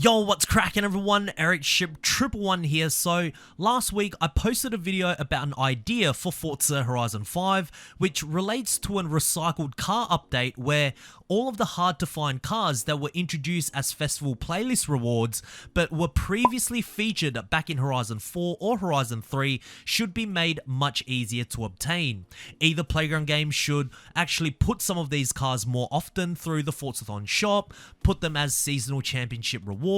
Yo, what's cracking everyone? Ericship 111 here. So last week I posted a video about an idea for Forza Horizon 5 which relates to a recycled car update where all of the hard to find cars that were introduced as festival playlist rewards but were previously featured back in Horizon 4 or Horizon 3 should be made much easier to obtain. Either Playground Games should actually put some of these cars more often through the Forzathon shop, put them as seasonal championship rewards,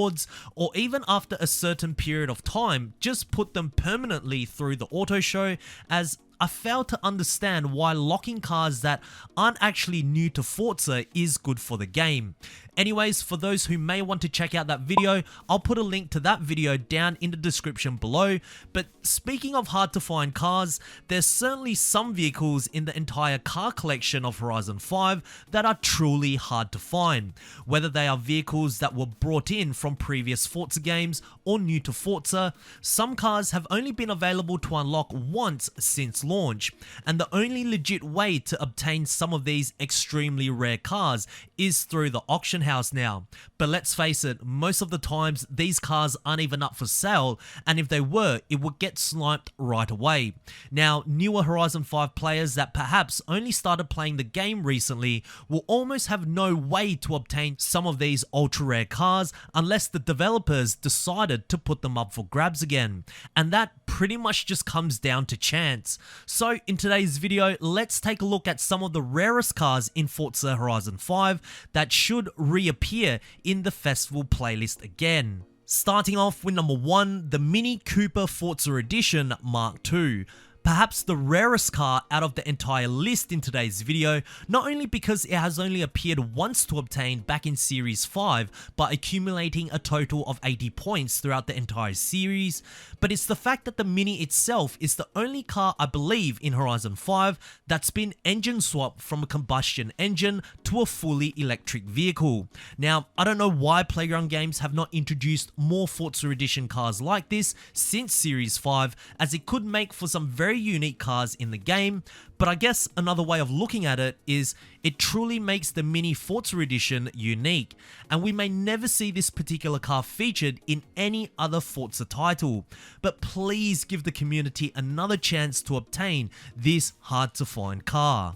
or even after a certain period of time, just put them permanently through the auto show, as I fail to understand why locking cars that aren't actually new to Forza is good for the game. Anyways, for those who may want to check out that video, I'll put a link to that video down in the description below. But speaking of hard to find cars, there's certainly some vehicles in the entire car collection of Horizon 5 that are truly hard to find. Whether they are vehicles that were brought in from previous Forza games or new to Forza, some cars have only been available to unlock once since launch, and the only legit way to obtain some of these extremely rare cars is through the auction house now. But let's face it, most of the times these cars aren't even up for sale, and if they were, it would get sniped right away. Now, newer Horizon 5 players that perhaps only started playing the game recently will almost have no way to obtain some of these ultra rare cars unless the developers decided to put them up for grabs again, and that pretty much just comes down to chance. So in today's video, let's take a look at some of the rarest cars in Forza Horizon 5 that should reappear in the festival playlist again. Starting off with number 1, the Mini Cooper Forza Edition Mark II. Perhaps the rarest car out of the entire list in today's video, not only because it has only appeared once to obtain back in Series 5 by accumulating a total of 80 points throughout the entire series, but it's the fact that the Mini itself is the only car I believe in Horizon 5 that's been engine swapped from a combustion engine to a fully electric vehicle. Now, I don't know why Playground Games have not introduced more Forza Edition cars like this since Series 5, as it could make for some very unique cars in the game, but I guess another way of looking at it is it truly makes the Mini Forza Edition unique, and we may never see this particular car featured in any other Forza title, but please give the community another chance to obtain this hard to find car.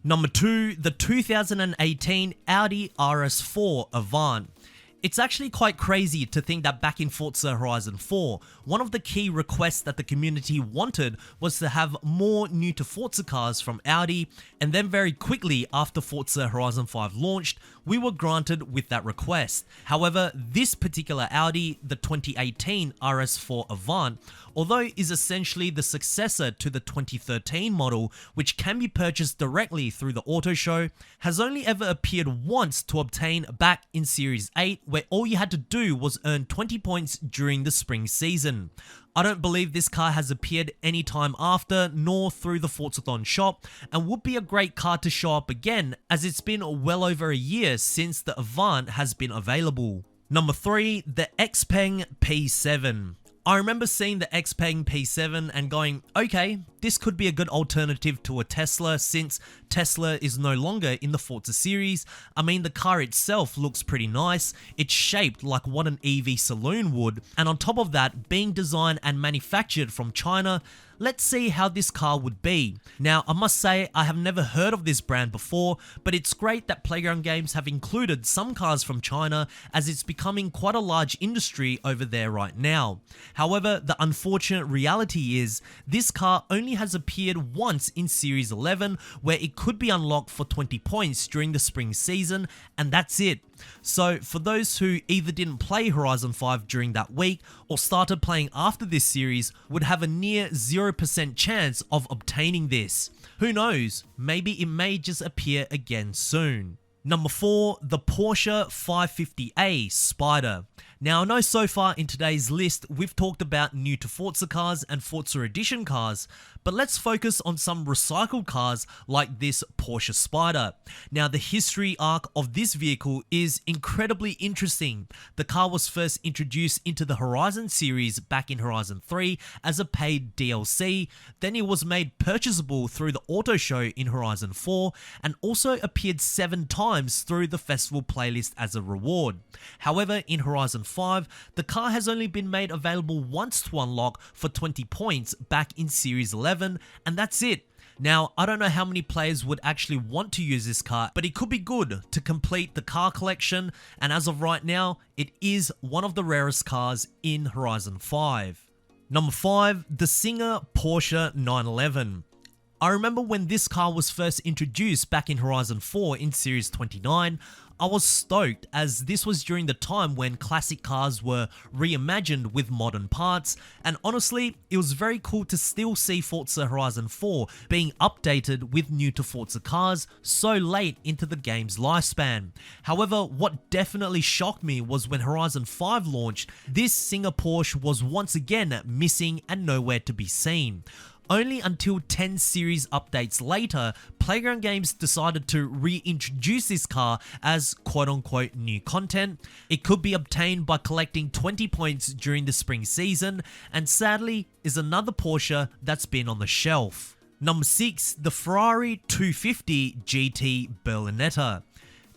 Number 2, the 2018 Audi RS4 Avant. It's actually quite crazy to think that back in Forza Horizon 4, one of the key requests that the community wanted was to have more new to Forza cars from Audi, and then very quickly after Forza Horizon 5 launched, we were granted with that request. However, this particular Audi, the 2018 RS4 Avant, although is essentially the successor to the 2013 model, which can be purchased directly through the auto show, has only ever appeared once to obtain back in Series 8, where all you had to do was earn 20 points during the spring season. I don't believe this car has appeared any time after, nor through the Forzathon shop, and would be a great car to show up again, as it's been well over a year since the Avant has been available. Number 3, the Xpeng P7. I remember seeing the Xpeng P7 and going, okay, this could be a good alternative to a Tesla since Tesla is no longer in the Forza series. I mean, the car itself looks pretty nice, it's shaped like what an EV saloon would, and on top of that, being designed and manufactured from China, let's see how this car would be. Now, I must say, I have never heard of this brand before, but it's great that Playground Games have included some cars from China, as it's becoming quite a large industry over there right now. However, the unfortunate reality is, this car only has appeared once in Series 11, where it could be unlocked for 20 points during the spring season, and that's it. So for those who either didn't play Horizon 5 during that week or started playing after this series, would have a near 0% chance of obtaining this. Who knows, maybe it may just appear again soon. Number 4, the Porsche 550A Spyder. Now I know so far in today's list we've talked about new to Forza cars and Forza Edition cars, but let's focus on some recycled cars like this Porsche Spyder. Now the history arc of this vehicle is incredibly interesting. The car was first introduced into the Horizon series back in Horizon 3 as a paid DLC, then it was made purchasable through the auto show in Horizon 4 and also appeared 7 times through the festival playlist as a reward. However, in Horizon 5, the car has only been made available once to unlock for 20 points back in Series 11, and that's it. Now, I don't know how many players would actually want to use this car, but it could be good to complete the car collection, and as of right now, it is one of the rarest cars in Horizon 5. Number 5, the Singer Porsche 911. I remember when this car was first introduced back in Horizon 4 in Series 29, I was stoked as this was during the time when classic cars were reimagined with modern parts, and honestly, it was very cool to still see Forza Horizon 4 being updated with new to Forza cars so late into the game's lifespan. However, what definitely shocked me was when Horizon 5 launched, this Singer Porsche was once again missing and nowhere to be seen. Only until 10 series updates later, Playground Games decided to reintroduce this car as quote-unquote new content. It could be obtained by collecting 20 points during the spring season, and sadly is another Porsche that's been on the shelf. Number 6, the Ferrari 250 GT Berlinetta.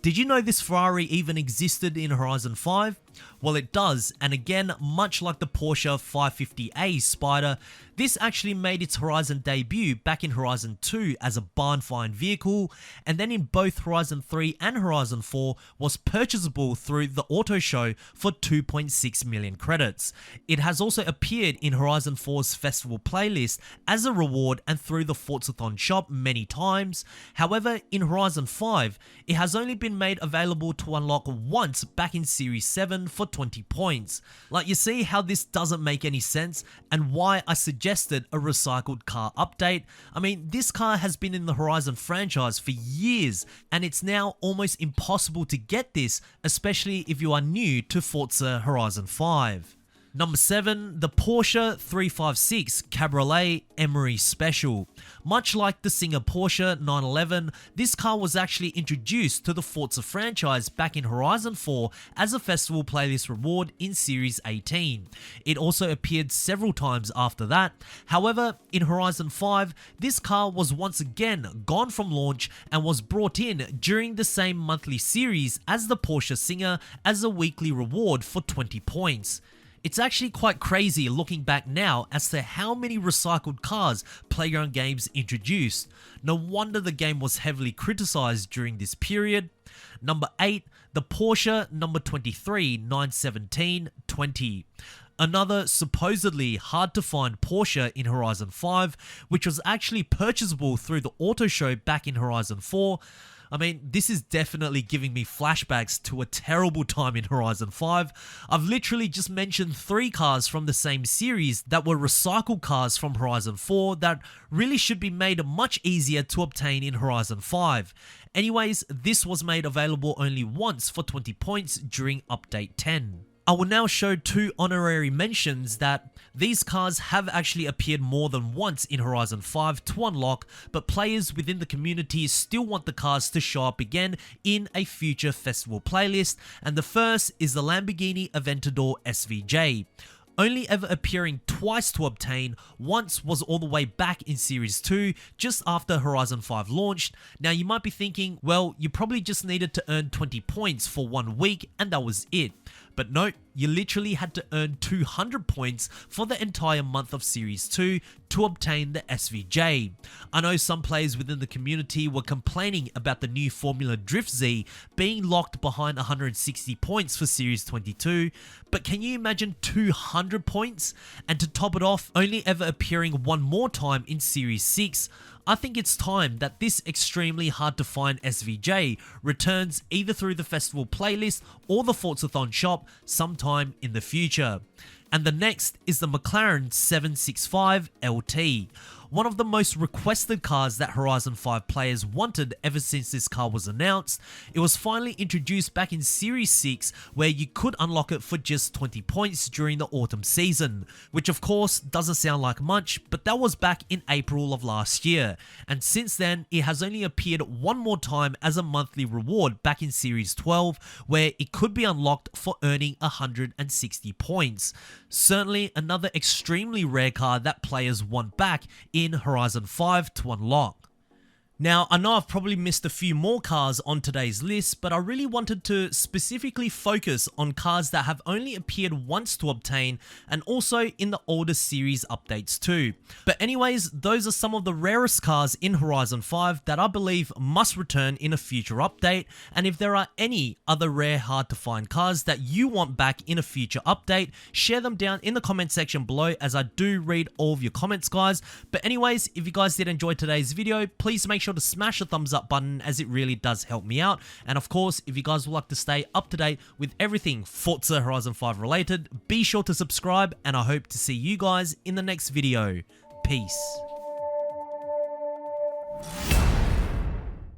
Did you know this Ferrari even existed in Horizon 5? Well, it does, and again, much like the Porsche 550A Spyder, this actually made its Horizon debut back in Horizon 2 as a barn-find vehicle, and then in both Horizon 3 and Horizon 4 was purchasable through the auto show for 2.6 million credits. It has also appeared in Horizon 4's festival playlist as a reward and through the Forzathon shop many times. However, in Horizon 5, it has only been made available to unlock once back in Series 7 for 20 points. Like, you see how this doesn't make any sense and why I suggested a recycled car update? I mean, this car has been in the Horizon franchise for years and it's now almost impossible to get this, especially if you are new to Forza Horizon 5. Number 7, the Porsche 356 Cabriolet Emory Special. Much like the Singer Porsche 911, this car was actually introduced to the Forza franchise back in Horizon 4 as a festival playlist reward in Series 18. It also appeared several times after that. However, in Horizon 5, this car was once again gone from launch and was brought in during the same monthly series as the Porsche Singer as a weekly reward for 20 points. It's actually quite crazy looking back now as to how many recycled cars Playground Games introduced. No wonder the game was heavily criticized during this period. Number 8, the Porsche number 23 917 20. Another supposedly hard to find Porsche in Horizon 5, which was actually purchasable through the auto show back in Horizon 4. I mean, this is definitely giving me flashbacks to a terrible time in Horizon 5. I've literally just mentioned 3 cars from the same series that were recycled cars from Horizon 4 that really should be made much easier to obtain in Horizon 5. Anyways, this was made available only once for 20 points during Update 10. I will now show 2 honorary mentions that these cars have actually appeared more than once in Horizon 5 to unlock, but players within the community still want the cars to show up again in a future festival playlist, and the first is the Lamborghini Aventador SVJ. Only ever appearing twice to obtain, once was all the way back in Series 2, just after Horizon 5 launched. Now you might be thinking, well, you probably just needed to earn 20 points for 1 week and that was it. But no, you literally had to earn 200 points for the entire month of Series 2 to obtain the SVJ. I know some players within the community were complaining about the new Formula Drift Z being locked behind 160 points for Series 22, but can you imagine 200 points? And to top it off, only ever appearing one more time in Series 6, I think it's time that this extremely hard to find SVJ returns either through the festival playlist or the Forzathon shop sometime in the future. And the next is the McLaren 765 LT. One of the most requested cars that Horizon 5 players wanted ever since this car was announced. It was finally introduced back in Series 6 where you could unlock it for just 20 points during the autumn season, which of course doesn't sound like much, but that was back in April of last year. And since then, it has only appeared one more time as a monthly reward back in Series 12 where it could be unlocked for earning 160 points. Certainly another extremely rare car that players want back in Horizon 5 to unlock. Now, I know I've probably missed a few more cars on today's list, but I really wanted to specifically focus on cars that have only appeared once to obtain and also in the older series updates too. But anyways, those are some of the rarest cars in Horizon 5 that I believe must return in a future update, and if there are any other rare hard to find cars that you want back in a future update, share them down in the comment section below as I do read all of your comments, guys. But anyways, if you guys did enjoy today's video, please make sure to smash the thumbs up button as it really does help me out. And of course, if you guys would like to stay up to date with everything Forza Horizon 5 related, be sure to subscribe, and I hope to see you guys in the next video. Peace.